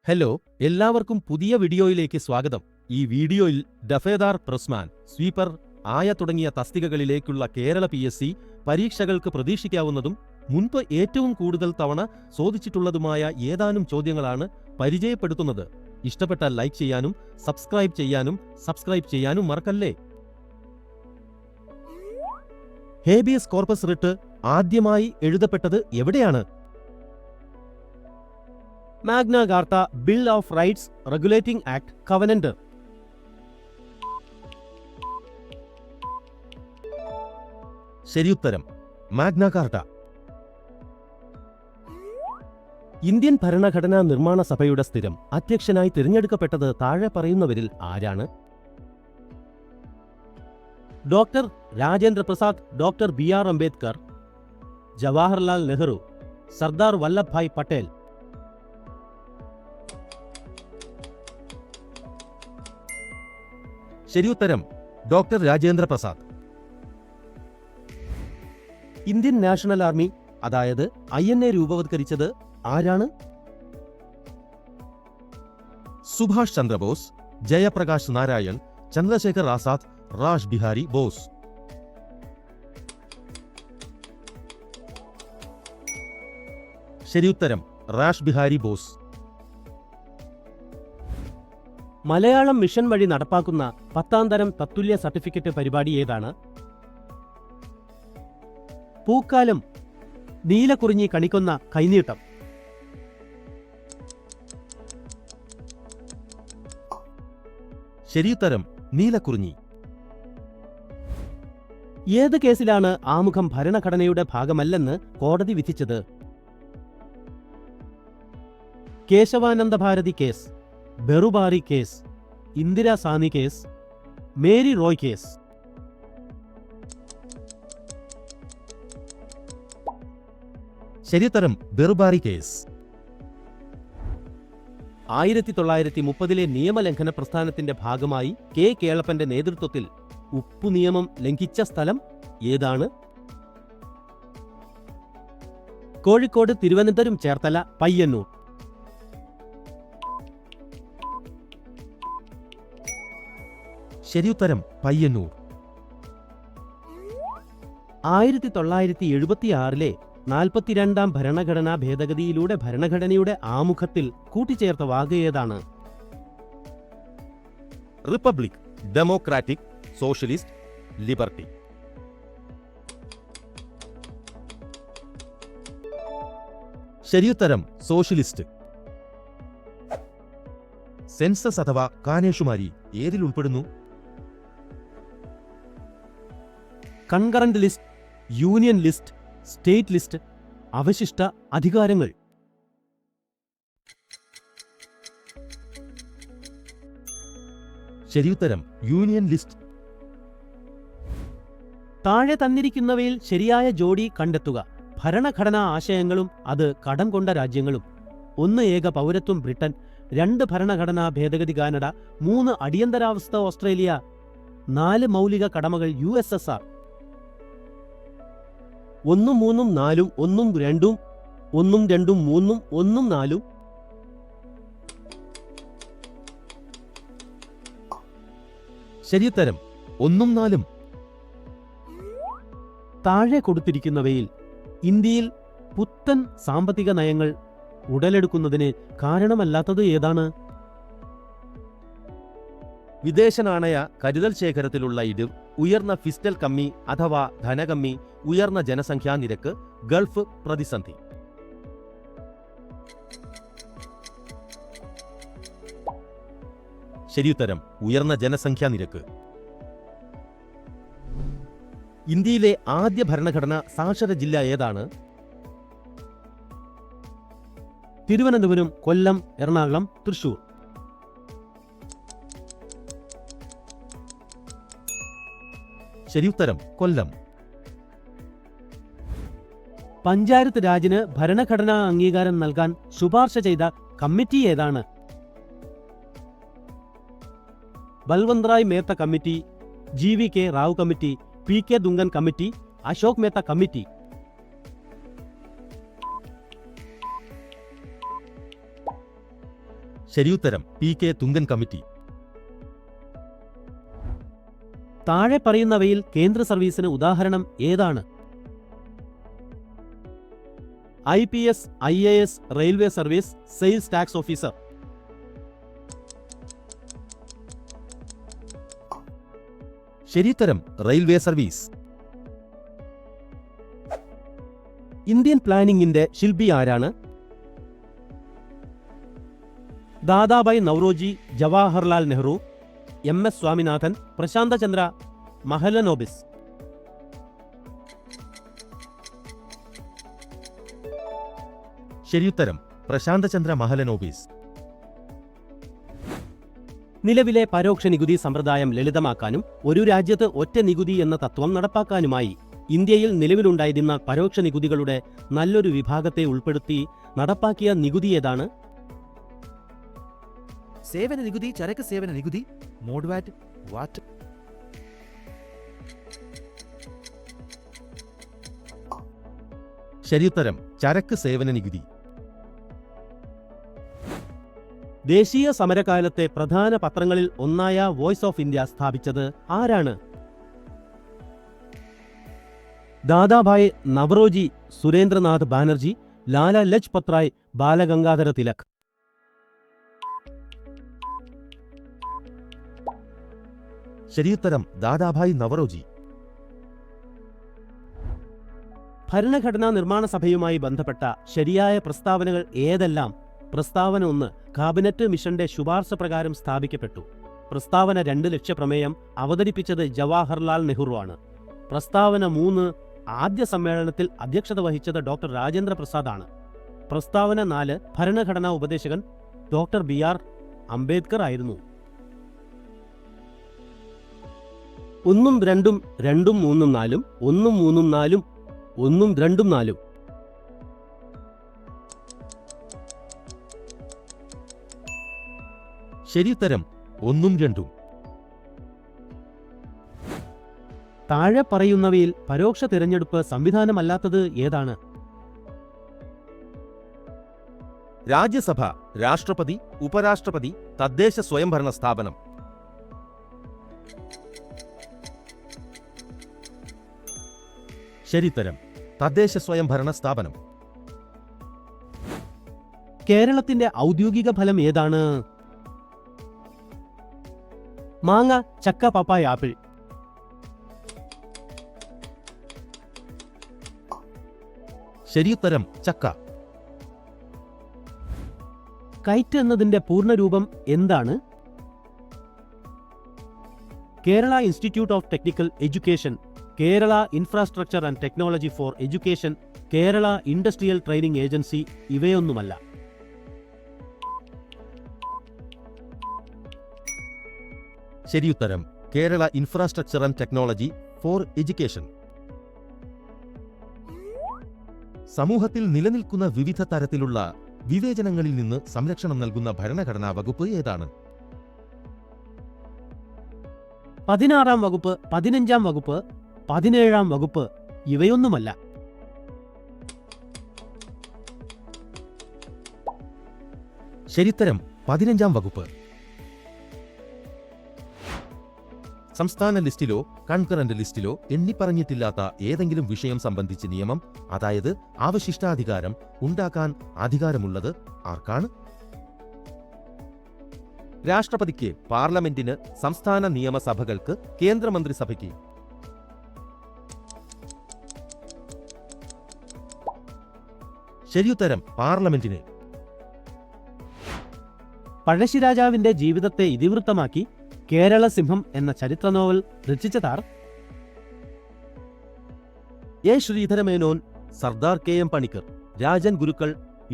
Hello, എല്ലാവർക്കും പുതിയ വീഡിയോയിലേക്ക് സ്വാഗതം. ഈ വീഡിയോയിൽ ദഫേദാർ പ്രസ്മാൻ, സ്വീപ്പർ, ആയ തുടങ്ങിയ തസ്തികകളിലേക്കുള്ള കേരള PSC പരീക്ഷകൾക്ക് പ്രതീക്ഷിക്കാവുന്നതും മുൻപ് ഏറ്റവും കൂടുതൽ തവണ ചോദിച്ചിട്ടുള്ളതുമായ ഏതാനും ചോദ്യങ്ങളാണ് പരിചയപ്പെടുത്തുന്നത്. ഇഷ്ടപ്പെട്ടാൽ ലൈക്ക് ചെയ്യാനും സബ്സ്ക്രൈബ് ചെയ്യാനും മറക്കല്ലേ. ഹേബിയസ് കോർപ്പസ് റിട്ട് ആദ്യമായി എഴുതപ്പെട്ടത് എവിടെയാണ്? Magna Carta, bill of rights, regulating act, covenant. ശരിയുത്തരം മാഗ്ന കാർട്ട. ഇന്ത്യൻ ഭരണഘടനാ നിർമ്മാണ സഭയുടെ സ്ഥിരം അധ്യക്ഷനായി തിരഞ്ഞെടുക്കപ്പെട്ടത് താഴെ പറയുന്നവരിൽ ആരാണ്? Doctor Rajendra Prasad, doctor BR Ambedkar, Jawaharlal Nehru, Sardar Vallabhbhai Patel. ശരിയുത്തരം doctor Rajendra Prasad. Indian National Army അതായത് INA രൂപവത്കരിച്ചത് ആരാണ്? സുഭാഷ് ചന്ദ്രബോസ്, ജയപ്രകാശ് നാരായൺ, ചന്ദ്രശേഖർ ആസാദ്, റാഷ് ബിഹാരി ബോസ്. ശരിയുത്തരം റാഷ് ബിഹാരി ബോസ്. മലയാളം മിഷൻ വഴി നടപ്പാക്കുന്ന 10ാം തരം തത്തുല്യ സർട്ടിഫിക്കറ്റ് പരിപാടി ഏതാണ്? പൂക്കാലം, നീലക്കുറിഞ്ഞി കണിക്കൊന്ന കൈനീട്ടം. ശരിയുത്തരം നീലക്കുറിഞ്ഞി. ഏത് കേസിലാണ് ആമുഖം ഭരണഘടനയുടെ ഭാഗമല്ലെന്ന് കോടതി വിധിച്ചത്? കേശവാനന്ദ ഭാരതി കേസ്, ബെറുബാറി കേസ്, ഇന്ദിരാ സാനി കേസ്, മേരി റോയ് കേസ്. ശരിയുത്തരം ബെറുബാറി കേസ്. 1930 നിയമലംഘന പ്രസ്ഥാനത്തിന്റെ ഭാഗമായി K. കേളപ്പന്റെ നേതൃത്വത്തിൽ ഉപ്പു നിയമം ലംഘിച്ച സ്ഥലം ഏതാണ്? കോഴിക്കോട്, തിരുവനന്തപുരം, ചേർത്തല, പയ്യന്നൂർ. ശരിയുത്തരം പയ്യന്നൂർ. 1976 42ാം ഭരണഘടനാ ഭേദഗതിയിലൂടെ ഭരണഘടനയുടെ ആമുഖത്തിൽ കൂട്ടിച്ചേർത്ത വാക്ക് ഏതാണ്? Republic, democratic, socialist, liberty. ശരിയുത്തരം സോഷ്യലിസ്റ്റ്. സെൻസസ് അഥവാ കാനേഷുമാരി ഏതിൽ ഉൾപ്പെടുന്നു? Concurrent list, union list, state list, അവശിഷ്ട അധികാരങ്ങൾ. ശരിയുത്തരം യൂണിയൻ ലിസ്റ്റ്. താഴെ തന്നിരിക്കുന്നവയിൽ ശരിയായ ജോഡി കണ്ടെത്തുക. ഭരണഘടനാ ആശയങ്ങളും അത് കടം കൊണ്ട രാജ്യങ്ങളും. 1 ഏക പൗരത്വം ബ്രിട്ടൻ, 2 ഭരണഘടനാ ഭേദഗതി കാനഡ, 3 അടിയന്തരാവസ്ഥ ഓസ്ട്രേലിയ, 4 മൗലിക കടമകൾ USSR. 1 3 4 1 2 1 2 3 1 4. ശരിയുത്തരം 1 4. താഴെ കൊടുത്തിരിക്കുന്നവയിൽ ഇന്ത്യയിൽ പുത്തൻ സാമ്പത്തിക നയങ്ങൾ ഉടലെടുക്കുന്നതിന് കാരണമല്ലാത്തത് ഏതാണ്? വിദേശ നാണയ കരുതൽ ശേഖരത്തിലുള്ള ഇടിവ്, ഉയർന്ന ഫിസ്ക്കൽ കമ്മി അഥവാ ധനകമ്മി, ഉയർന്ന ജനസംഖ്യാ നിരക്ക്, ഗൾഫ് പ്രതിസന്ധി. ശരിയുത്തരം ഉയർന്ന ജനസംഖ്യാ നിരക്ക്. ഇന്ത്യയിലെ ആദ്യ ഭരണഘടന സാക്ഷര ജില്ല ഏതാണ്? തിരുവനന്തപുരം, കൊല്ലം, എറണാകുളം, തൃശൂർ. ശരിയുത്തരം കൊല്ലം. പഞ്ചായത്ത് രാജിന് ഭരണഘടനാ അംഗീകാരം നൽകാൻ ശുപാർശ ചെയ്ത കമ്മിറ്റി ഏതാണ്? Balwant Rai Mehta committee, GVK Rao committee, PK Thungon committee, Ashok Mehta committee. ശരിയുത്തരം PK തുങ്കൻ കമ്മിറ്റി. താഴെ പറയുന്നവയിൽ കേന്ദ്ര സർവീസിന് ഉദാഹരണം ഏതാണ്? IPS, IAS, railway service, sales tax officer. ശരിയുത്തരം റെയിൽവേ സർവീസ്. ഇന്ത്യൻ പ്ലാനിംഗിന്റെ ശില്പി ആരാണ്? ദാദാഭായ് നവറോജി, ജവഹർലാൽ നെഹ്റു, MS സ്വാമിനാഥൻ, പ്രശാന്തചന്ദ്ര മഹലനോബിസ്. ശരിയുത്തരം പ്രശാന്തചന്ദ്ര മഹലനോബിസ്. നിലവിലെ പരോക്ഷ നികുതി സമ്പ്രദായം ലളിതമാക്കാനും ഒരു രാജ്യത്ത് ഒറ്റ നികുതി എന്ന തത്വം നടപ്പാക്കാനുമായി ഇന്ത്യയിൽ നിലവിലുണ്ടായിരുന്ന പരോക്ഷ നികുതികളുടെ നല്ലൊരു വിഭാഗത്തെ ഉൾപ്പെടുത്തി നടപ്പാക്കിയ നികുതി ഏതാണ്? സേവന നികുതി, ചരക്ക് സേവന നികുതി, മോഡ് വാറ്റ്, വാറ്റ്. ശരിയുത്തരം ചരക്ക് സേവന നികുതി. ദേശീയ സമരകാലത്തെ പ്രധാന പത്രങ്ങളിൽ ഒന്നായ വോയ്സ് ഓഫ് ഇന്ത്യ സ്ഥാപിച്ചത് ആരാണ്? ദാദാഭായ് നവറോജി, സുരേന്ദ്രനാഥ് ബാനർജി, ലാല ലജ്പത് റായ്, ബാലഗംഗാധര തിലക്. ശരിയുത്തരം ദാദാഭായ് നവറോജി. ഭരണഘടനാ നിർമ്മാണ സഭയുമായി ബന്ധപ്പെട്ട ശരിയായ പ്രസ്താവനകൾ ഏതെല്ലാം? പ്രസ്താവന 1 കാബിനറ്റ് മിഷന്റെ ശുപാർശ പ്രകാരം സ്ഥാപിക്കപ്പെട്ടു. പ്രസ്താവന 2 ലക്ഷ്യപ്രമേയം അവതരിപ്പിച്ചത് ജവഹർലാൽ നെഹ്റു ആണ്. പ്രസ്താവന 3 ആദ്യ സമ്മേളനത്തിൽ അധ്യക്ഷത വഹിച്ചത് ഡോക്ടർ രാജേന്ദ്ര പ്രസാദ് ആണ്. പ്രസ്താവന 4 ഭരണഘടനാ ഉപദേശകൻ ഡോക്ടർ BR അംബേദ്കർ ആയിരുന്നു. 1 ഉം 2 ഉം 2 ഉം 3 ഉം 4 ഉം 1 ഉം 3 ഉം 4 ഉം 1 ഉം 2 ഉം 4 ഉം. ശരിയുത്തരം 1 ഉം 2 ഉം. താഴെ പറയുന്നവയിൽ പരോക്ഷ തിരഞ്ഞെടുപ്പ് സംവിധാനമല്ലാത്തത് ഏതാണ്? രാജ്യസഭ, രാഷ്ട്രപതി, ഉപരാഷ്ട്രപതി, തദ്ദേശ സ്വയംഭരണ സ്ഥാപനം. ശരിയുത്തരം തദ്ദേശ സ്വയംഭരണ സ്ഥാപനം. കേരളത്തിന്റെ ഔദ്യോഗിക ഫലം ഏതാണ്? മാങ്ങ, ചക്ക, പപ്പായ, ആപ്പിൾ. ശരിയുത്തരം ചക്ക. കൈറ്റ് എന്നതിന്റെ പൂർണ്ണരൂപം എന്താണ്? Kerala institute of technical education, Kerala infrastructure and technology for education, Kerala industrial training agency ഇവയൊന്നുമല്ല. ശരിയുത്തരം Kerala infrastructure and technology for education. സമൂഹത്തിൽ നിലനിൽക്കുന്ന വിവിധ തരത്തിലുള്ള വിവേചനങ്ങളിൽ നിന്ന് സംരക്ഷണം നൽകുന്ന ഭരണഘടനാ വകുപ്പ് ഏതാണ്? 16-ാം വകുപ്പ്, 15-ാം വകുപ്പ്, 17-ാം വകുപ്പ് ഇവയൊന്നുമല്ല. ശരിയുത്തരം 15-ാം വകുപ്പ്. സംസ്ഥാന ലിസ്റ്റിലോ കൺകറന്റ് ലിസ്റ്റിലോ എണ്ണിപ്പറഞ്ഞിട്ടില്ലാത്ത ഏതെങ്കിലും വിഷയം സംബന്ധിച്ച് നിയമം, അതായത് അവശിഷ്ടാധികാരം ഉണ്ടാക്കാൻ അധികാരമുള്ളത് ആർക്കാണ്? രാഷ്ട്രപതിക്ക്, പാർലമെന്റിന്, സംസ്ഥാന നിയമസഭകൾക്ക്, കേന്ദ്രമന്ത്രിസഭയ്ക്ക്. ശരിയുത്തരം പാർലമെന്റിന്. പഴശ്ശിരാജാവിന്റെ ജീവിതത്തെ ഇതിവൃത്തമാക്കി കേരള സിംഹം എന്ന ചരിത്ര നോവൽ രചിച്ചതാർ? A Sreedharamenon, Sardar KM Panikkar, Rajan Gurukkal,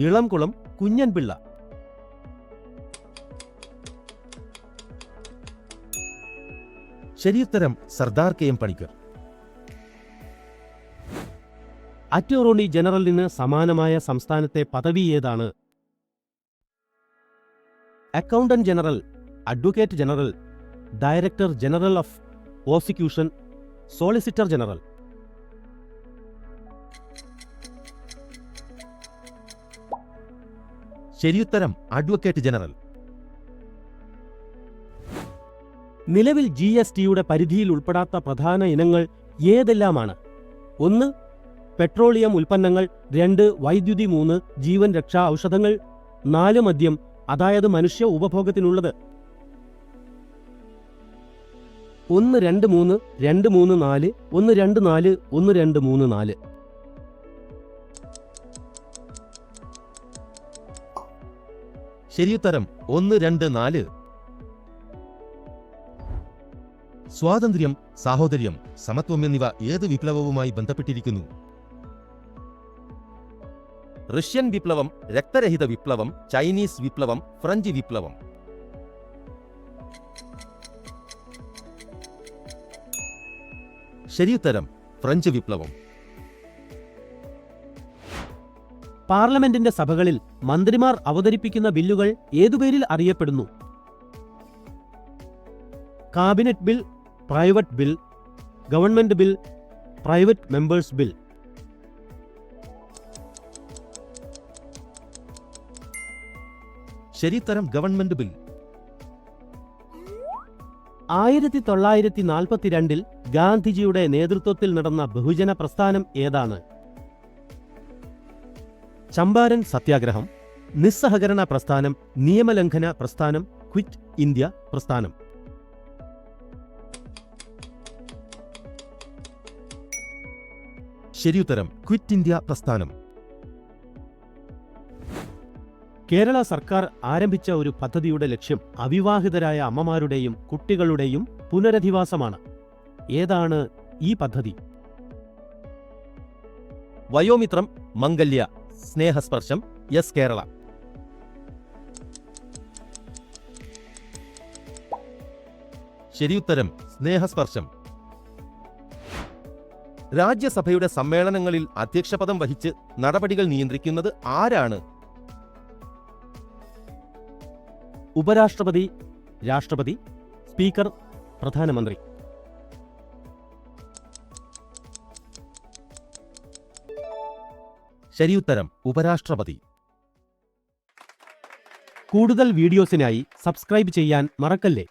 Elamkulam Kunjanpillai. ശരിയുത്തരം സർദാർ KM പണിക്കർ. അറ്റോർണി ജനറലിന് സമാനമായ സംസ്ഥാനത്തെ പദവി ഏതാണ്? Accountant general, advocate general, director general of prosecution, solicitor general. ശരിയുത്തരം അഡ്വക്കേറ്റ് ജനറൽ. നിലവിൽ GSTയുടെ പരിധിയിൽ ഉൾപ്പെടാത്ത പ്രധാന ഇനങ്ങൾ ഏതെല്ലാമാണ്? 1. പെട്രോളിയം ഉൽപ്പന്നങ്ങൾ. 2. വൈദ്യുതി. 3. ജീവൻ രക്ഷാ ഔഷധങ്ങൾ. 4. മദ്യം, അതായത് മനുഷ്യ ഉപഭോഗത്തിനുള്ളത്. 1, 2, 3, 2, 3, 4, 1, 2, 4, 1, 2, 3, 4. ശരിയുത്തരം 1, 2, 4. സ്വാതന്ത്ര്യം, സാഹോദര്യം, സമത്വം എന്നിവ ഏത് വിപ്ലവവുമായി ബന്ധപ്പെട്ടിരിക്കുന്നു? റഷ്യൻ വിപ്ലവം, രക്തരഹിത വിപ്ലവം, ചൈനീസ് വിപ്ലവം, ഫ്രഞ്ച് വിപ്ലവം. ശരിയുത്തരം ഫ്രഞ്ച് വിപ്ലവം. പാർലമെന്റിന്റെ സഭകളിൽ മന്ത്രിമാർ അവതരിപ്പിക്കുന്ന ബില്ലുകൾ ഏതുപേരിൽ അറിയപ്പെടുന്നു? Cabinet bill, private bill, government bill, private members bill. ശരിയുത്തരം ഗവൺമെന്റ് ബിൽ. 1942 ഗാന്ധിജിയുടെ നേതൃത്വത്തിൽ നടന്ന ബഹുജന പ്രസ്ഥാനം ഏതാണ്? ചമ്പാരൻ സത്യാഗ്രഹം, നിസ്സഹകരണ പ്രസ്ഥാനം, നിയമലംഘന പ്രസ്ഥാനം, ക്വിറ്റ് ഇന്ത്യ പ്രസ്ഥാനം. ശരിയുത്തരം ക്വിറ്റ് ഇന്ത്യ പ്രസ്ഥാനം. കേരള സർക്കാർ ആരംഭിച്ച ഒരു പദ്ധതിയുടെ ലക്ഷ്യം അവിവാഹിതരായ അമ്മമാരുടെയും കുട്ടികളുടെയും പുനരധിവാസമാണ്. ഏതാണ് ഈ പദ്ധതി? വയോമിത്രം, മംഗല്യ, സ്നേഹസ്പർശം, യെസ് കേരള. ശരിയുത്തരം സ്നേഹസ്പർശം. രാജ്യസഭയുടെ സമ്മേളനങ്ങളിൽ അധ്യക്ഷപദം വഹിച്ച് നടപടികൾ നിയന്ത്രിക്കുന്നത് ആരാണ്? ഉപരാഷ്ട്രപതി, രാഷ്ട്രപതി, സ്പീക്കർ, പ്രധാനമന്ത്രി. ശരിയുത്തരം ഉപരാഷ്ട്രപതി. കൂടുതൽ വീഡിയോസിനായി സബ്സ്ക്രൈബ് ചെയ്യാൻ മറക്കല്ലേ.